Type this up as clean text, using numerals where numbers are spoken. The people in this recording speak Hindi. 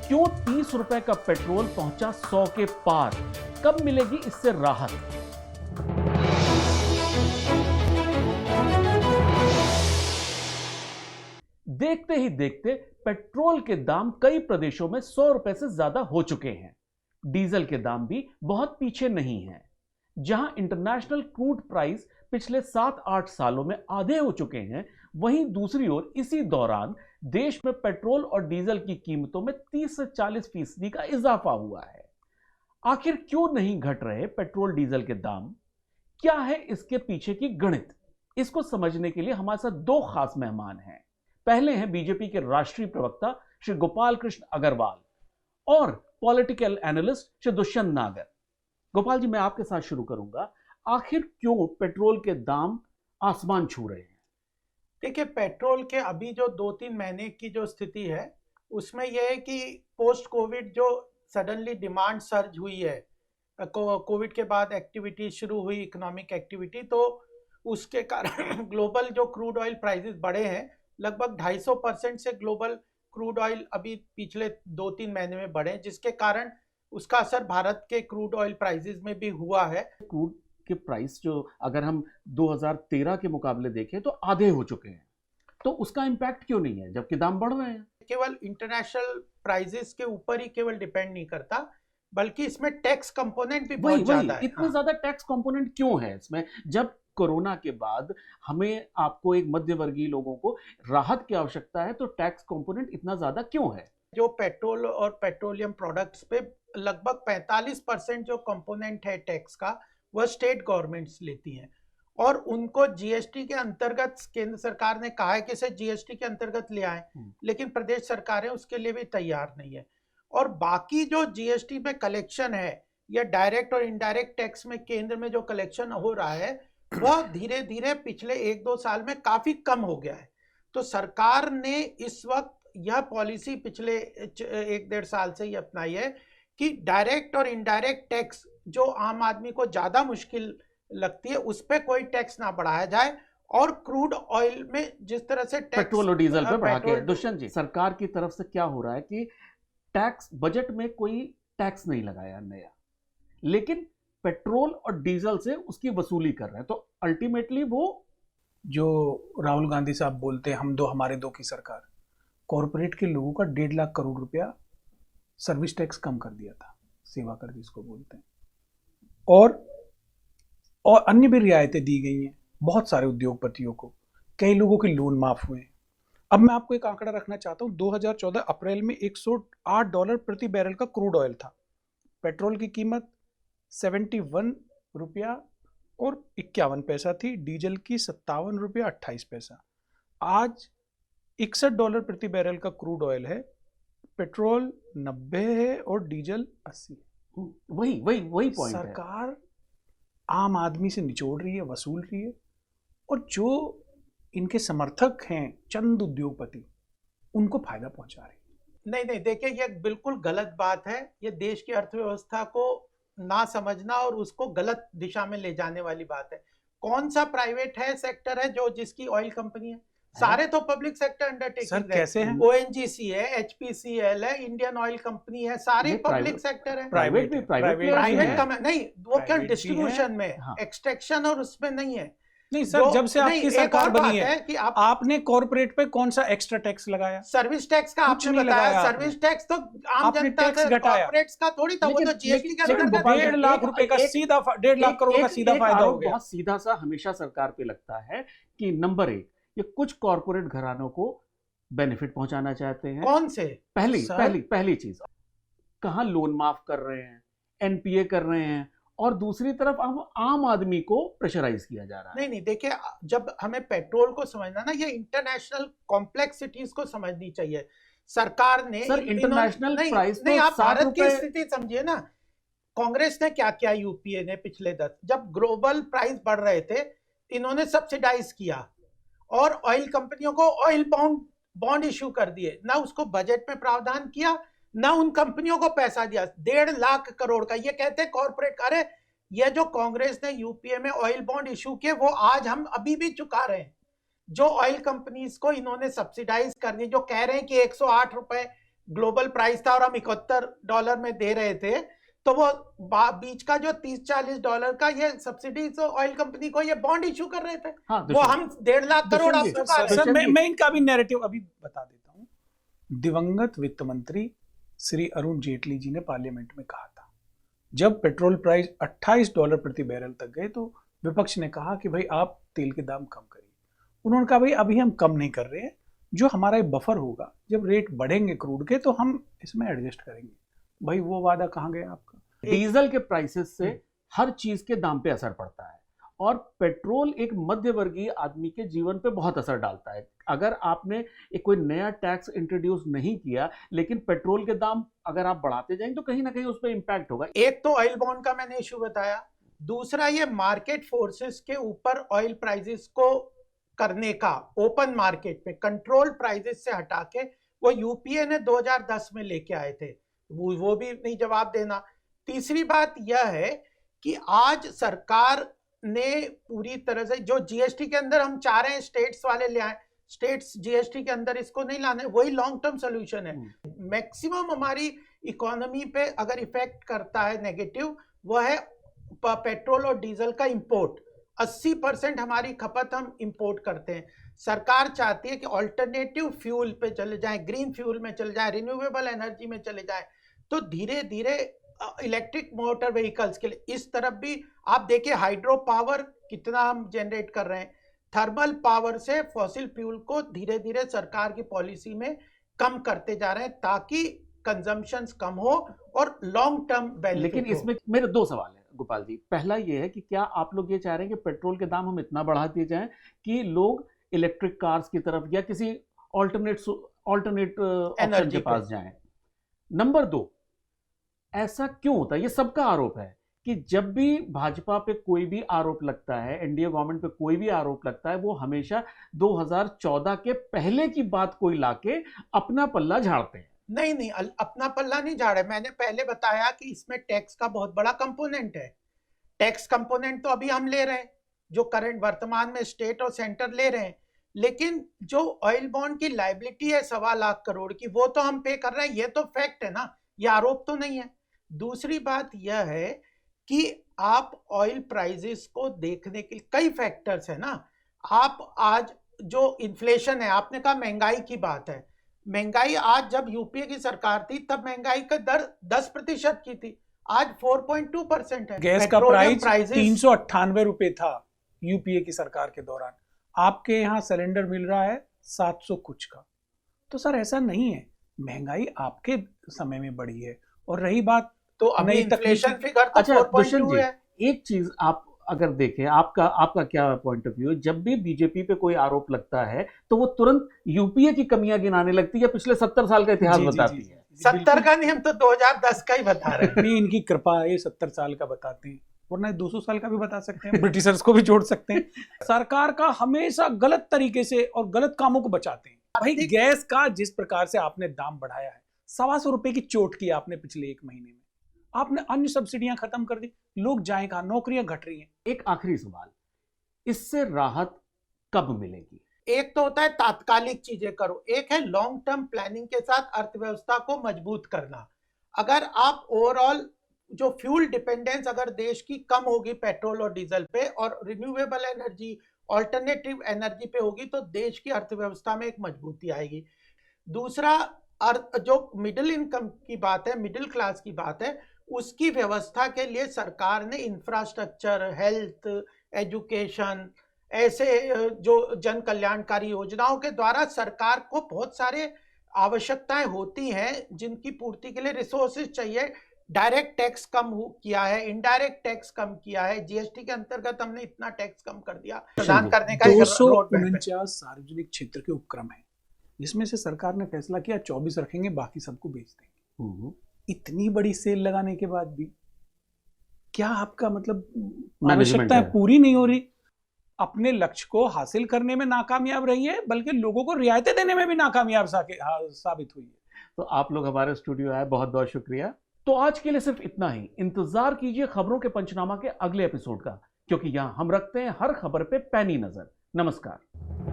क्यों 30 रुपए का पेट्रोल पहुंचा 100 के पार? कब मिलेगी इससे राहत? देखते ही देखते पेट्रोल के दाम कई प्रदेशों में 100 रुपए से ज्यादा हो चुके हैं। डीजल के दाम भी बहुत पीछे नहीं हैं। जहां इंटरनेशनल क्रूड प्राइस पिछले 7-8 सालों में आधे हो चुके हैं, वहीं दूसरी ओर इसी दौरान देश में पेट्रोल और डीजल की कीमतों में 30 से 40% का इजाफा हुआ है। आखिर क्यों नहीं घट रहे पेट्रोल डीजल के दाम? क्या है इसके पीछे की गणित? इसको समझने के लिए हमारे साथ दो खास मेहमान हैं। पहले हैं बीजेपी के राष्ट्रीय प्रवक्ता श्री गोपाल कृष्ण अग्रवाल और पॉलिटिकल एनालिस्ट श्री दुष्यंत नागर। गोपाल जी, मैं आपके साथ शुरू करूंगा। आखिर क्यों पेट्रोल के दाम आसमान छू रहे हैं? देखिए, पेट्रोल के अभी जो 2-3 महीने की जो स्थिति है उसमें यह है कि पोस्ट कोविड जो सडनली डिमांड सर्ज हुई है, कोविड के बाद एक्टिविटी शुरू हुई, इकोनॉमिक एक्टिविटी, तो उसके कारण ग्लोबल जो क्रूड ऑयल प्राइसेस बढ़े हैं। लगभग 250% से ग्लोबल क्रूड ऑयल अभी पिछले 2-3 महीने में बढ़े, जिसके कारण उसका असर भारत के क्रूड ऑयल प्राइसेस में भी हुआ है। क्रूड के प्राइस जो अगर हम 2013 के मुकाबले देखें तो आधे हो चुके हैं, तो उसका इंपैक्ट क्यों नहीं है जबकि दाम बढ़ रहे हैं? केवल इंटरनेशनल प्राइसेस के ऊपर ही केवल डिपेंड नहीं करता, बल्कि इसमें टैक्स कंपोनेंट भी बहुत ज्यादा है। इतना ज्यादा टैक्स कंपोनेंट क्यों है इसमें, जब कोरोना के बाद हमें आपको एक मध्यवर्गीय लोगों को राहत की आवश्यकता है, तो टैक्स कंपोनेंट इतना ज्यादा क्यों है? जो पेट्रोल और पेट्रोलियम प्रोडक्ट्स पे लगभग 45% जो कंपोनेंट है टैक्स का, वह स्टेट गवर्नमेंट्स लेती हैं और उनको जीएसटी के अंतर्गत केंद्र सरकार ने कहा है कि इसे जीएसटी के अंतर्गत ले आए, लेकिन प्रदेश सरकारें उसके लिए भी तैयार नहीं है। और बाकी जो जीएसटी में कलेक्शन है या डायरेक्ट और इनडायरेक्ट टैक्स में केंद्र में जो कलेक्शन हो रहा है, वह धीरे धीरे पिछले 1-2 साल में काफी कम हो गया है। तो सरकार ने इस वक्त यह पॉलिसी पिछले 1-1.5 साल से ही अपनाई है कि डायरेक्ट और इनडायरेक्ट टैक्स जो आम आदमी को ज्यादा मुश्किल लगती है, उस पर कोई टैक्स ना बढ़ाया जाए और क्रूड ऑयल में जिस तरह से पेट्रोल और डीजल पे बढ़ा के। दुष्यंत जी, सरकार की तरफ से क्या हो रहा है कि टैक्स बजट में कोई टैक्स नहीं लगाया नया, लेकिन पेट्रोल और डीजल से उसकी वसूली कर रहे हैं, तो अल्टीमेटली वो जो राहुल गांधी साहब बोलते हैं हम दो हमारे दो की सरकार, कॉरपोरेट के लोगों का 1.5 लाख करोड़ रुपया सर्विस टैक्स कम कर दिया था, सेवा कर जिसको बोलते हैं, और अन्य भी रियायतें दी गई हैं बहुत सारे उद्योगपतियों को। कई लोगों के लोन माफ हुए हैं। अब मैं आपको एक आंकड़ा रखना चाहता हूं, 2014 अप्रैल में $108 प्रति बैरल का क्रूड ऑयल था। पेट्रोल की कीमत 71 रुपया और 51 पैसा थी, डीजल की 57 रुपया 28 पैसा। आज $61 प्रति बैरल का क्रूड ऑयल है, पेट्रोल 90 है और डीजल 80 है। वही पॉइंट है। सरकार आम आदमी से निचोड़ रही है, वसूल रही है, और जो इनके समर्थक हैं चंद उद्योगपति, उनको फायदा पहुंचा रही है। नहीं, देखिए, यह बिल्कुल गलत बात है। ये देश की अर्थव्यवस्था को ना समझना और उसको गलत दिशा में ले जाने वाली बात है। कौन सा प्राइवेट है सेक्टर है जो जिसकी ऑयल कंपनी है? सारे तो पब्लिक सेक्टर अंडरटेकिंग है। कैसे हैं? ओएनजीसी है, एचपीसीएल है, इंडियन ऑयल कंपनी है, सारे पब्लिक सेक्टर है। प्राइवेट कम है नहीं, वो क्या डिस्ट्रीब्यूशन में, एक्सट्रैक्शन और उसमें नहीं है। नहीं सर, जब से आपकी सरकार बनी है कि आपने कॉर्पोरेट पे कौन सा एक्स्ट्रा टैक्स लगाया? सर्विस टैक्स का आपने बताया। सर्विस टैक्स तो आम जनता का, कॉर्पोरेट्स का थोड़ी था, वो तो जीएसटी का 1.5 लाख रुपए का सीधा 1.5 लाख करोड़ का सीधा फायदा हो गया। बहुत सीधा सा हमेशा सरकार पे लगता है कि नंबर 1, ये कुछ कॉर्पोरेट घरानों को बेनिफिट पहुंचाना चाहते हैं। कौन से? पहली चीज, कहां लोन माफ कर रहे हैं, एनपीए कर रहे हैं, और दूसरी तरफ आम आदमी को प्रेशराइज किया जा रहा है। नहीं, देखिए, जब हमें पेट्रोल को समझना ना, ये इंटरनेशनल कॉम्प्लेक्सिटीज को समझनी चाहिए। सरकार ने इंटरनेशनल प्राइस, नहीं, आप भारत की स्थिति समझिए ना। कांग्रेस ने क्या किया, यूपीए ने पिछले 10, जब ग्लोबल प्राइस बढ़ रहे थे, इन्होंने सब्सिडाइज किया और ऑयल कंपनियों को ऑयल बॉन्ड इश्यू कर दिए। ना उसको बजट में प्रावधान किया, ना उन कंपनियों को पैसा दिया। 1.5 लाख करोड़ का, ये कहते हैं कॉर्पोरेट। अरे, ये जो कांग्रेस ने यूपीए में ऑयल बॉन्ड इश्यू किए, वो आज हम अभी भी चुका रहे हैं। जो ऑयल कंपनीज को इन्होंने सब्सिडाइज करनी, जो कह रहे हैं कि 108 रुपए ग्लोबल प्राइस था और हम $71 में दे रहे थे, तो वो बीच का जो $30-40 का ये सब्सिडी तो ऑयल कंपनी को ये बॉन्ड इशू कर रहे थे। हाँ, वो हम 1.5 लाख करोड़ आप चुका रहे हैं। सर मैं इनका भी नैरेटिव अभी बता देता हूँ। दिवंगत वित्त मंत्री श्री अरुण जेटली जी ने पार्लियामेंट में कहा था, जब पेट्रोल प्राइस $28 प्रति बैरल तक गए तो विपक्ष ने कहा कि भाई आप तेल के दाम कम करिए। उन्होंने कहा भाई अभी हम कम नहीं कर रहे हैं, जो हमारा बफर होगा जब रेट बढ़ेंगे क्रूड के तो हम इसमें एडजस्ट करेंगे। भाई वो वादा कहाँ गया आपका? डीजल के प्राइसेस से हर चीज के दाम पे असर पड़ता है और पेट्रोल एक मध्य वर्गीय आदमी के जीवन पे बहुत असर डालता है। अगर आपने एक कोई नया टैक्स इंट्रोड्यूस नहीं किया लेकिन पेट्रोल के दाम अगर आप बढ़ाते जाएंगे तो कहीं ना कहीं उस पर इंपैक्ट होगा। एक तो ऑयल बॉन्ड का मैंने इशू बताया, दूसरा ये मार्केट फोर्सेस के ऊपर ऑयल प्राइसेस को करने का ओपन मार्केट पे कंट्रोल प्राइसेस से हटा के वो यूपीए ने 2010 में लेके आए थे, वो भी नहीं जवाब देना। तीसरी बात यह है कि आज सरकार ने पूरी तरह से जो जीएसटी के अंदर हम चाह रहे हैं स्टेट्स वाले ले आए, स्टेट्स जीएसटी के अंदर इसको नहीं लाने, वही लॉन्ग टर्म सोल्यूशन है। मैक्सिमम हमारी इकोनॉमी पे अगर इफेक्ट करता है नेगेटिव वो है पेट्रोल और डीजल का इंपोर्ट। 80% हमारी खपत हम इंपोर्ट करते हैं। सरकार चाहती है कि ऑल्टरनेटिव फ्यूल पे चले जाएं, ग्रीन फ्यूल में चले जाएं, रिन्यूएबल एनर्जी में चले जाएं, तो धीरे धीरे इलेक्ट्रिक मोटर व्हीकल्स के लिए इस तरफ भी आप देखिए हाइड्रो पावर कितना हम जनरेट कर रहे हैं। थर्मल पावर से फॉसिल फ्यूल को धीरे धीरे सरकार की पॉलिसी में कम करते जा रहे हैं ताकि कंजम्पशन कम हो और लॉन्ग टर्म बेनिफिट। लेकिन इसमें मेरे दो सवाल है गोपाल जी। पहला ये है कि क्या आप लोग ये चाह रहे हैं कि पेट्रोल के दाम हम इतना बढ़ा दिए जाएं कि लोग इलेक्ट्रिक कार्स की तरफ या किसी ऑल्टरनेट ऑप्शन के पास जाएं? नंबर दो, ऐसा क्यों होता है? ये सबका आरोप है कि जब भी भाजपा पे कोई भी आरोप लगता है, एनडीए गवर्नमेंट पे कोई भी आरोप लगता है, वो हमेशा 2014 के पहले की बात कोई लाके अपना पल्ला झाड़ते हैं। नहीं, अपना पल्ला नहीं झाड़े। मैंने पहले बताया कि इसमें टैक्स का बहुत बड़ा कंपोनेंट है। टैक्स कंपोनेंट तो अभी हम ले रहे हैं, जो करंट वर्तमान में स्टेट और सेंटर ले रहे हैं, लेकिन जो ऑयल बॉन्ड की लायबिलिटी है 1.25 लाख करोड़ की, वो तो हम पे कर रहे हैं। ये तो फैक्ट है ना, ये आरोप तो नहीं है। दूसरी बात यह है कि आप ऑयल प्राइसेस को देखने के लिए कई फैक्टर्स है ना। आप आज जो इन्फ्लेशन है, आपने कहा महंगाई की बात है, महंगाई आज जब यूपीए की सरकार थी तब महंगाई का दर 10% की थी, आज 4.2% है। गैस का प्राइस 398 रुपए था यूपीए की सरकार के दौरान, आपके यहाँ सिलेंडर मिल रहा है 700 कुछ का। तो सर ऐसा नहीं है, महंगाई आपके समय में बढ़ी है। और रही बात तो अभी इन्फ्लेशन फिगर तो 4.2 है। एक चीज आप अगर देखें, आपका क्या पॉइंट ऑफ व्यू है? जब भी बीजेपी पे कोई आरोप लगता है तो वो तुरंत यूपीए की कमियां गिनाने लगती है, पिछले 70 साल का इतिहास बताती है। 70 का नहीं, हम तो 2010 का ही बता रहे हैं। नहीं, इनकी कृपा है, 70 साल का बताते हैं, वरना 200 साल का भी बता सकते हैं, ब्रिटिशर्स को भी जोड़ सकते हैं। सरकार का हमेशा गलत तरीके से और गलत कामों को बचाते हैं। भाई गैस का जिस प्रकार से आपने दाम बढ़ाया है, 125 रुपए की चोट की आपने पिछले 1 महीने में, आपने अन्य सब्सिडियां खत्म कर दी, लोग जाएं कहां, नौकरियां घट रही हैं। एक आखिरी सवाल, इससे राहत कब मिलेगी? एक तो होता है तात्कालिक चीजें करो, एक है लॉन्ग टर्म प्लानिंग के साथ अर्थव्यवस्था को मजबूत करना। अगर आप ओवरऑल जो फ्यूल डिपेंडेंस अगर देश की कम होगी पेट्रोल और डीजल पे और रिन्यूएबल एनर्जी, ऑल्टरनेटिव एनर्जी पे होगी, तो देश की अर्थव्यवस्था में एक मजबूती आएगी। दूसरा, जो मिडिल इनकम की बात है, मिडिल क्लास की बात है, उसकी व्यवस्था के लिए सरकार ने इंफ्रास्ट्रक्चर, हेल्थ, एजुकेशन, ऐसे जो जन कल्याणकारी योजनाओं के द्वारा सरकार को बहुत सारे आवश्यकताएं होती हैं जिनकी पूर्ति के लिए रिसोर्सेज चाहिए। डायरेक्ट टैक्स कम किया है, इनडायरेक्ट टैक्स कम किया है, जीएसटी के अंतर्गत हमने इतना टैक्स कम कर दिया, प्रदान करने का 249 सार्वजनिक क्षेत्र के उपक्रम है, जिसमें से सरकार ने फैसला किया 24 रखेंगे, बाकी सबको बेच देंगे। इतनी बड़ी सेल लगाने के बाद भी क्या आपका मतलब आवश्यकताएं पूरी नहीं हो रही? अपने लक्ष्य को हासिल करने में नाकामयाब रही है, बल्कि लोगों को रियायतें देने में भी नाकामयाब साबित हुई है। तो आप लोग हमारे स्टूडियो आए, बहुत बहुत शुक्रिया। तो आज के लिए सिर्फ इतना ही। इंतजार कीजिए खबरों के पंचनामा के अगले एपिसोड का, क्योंकि यहां हम रखते हैं हर खबर पे पैनी नजर। नमस्कार।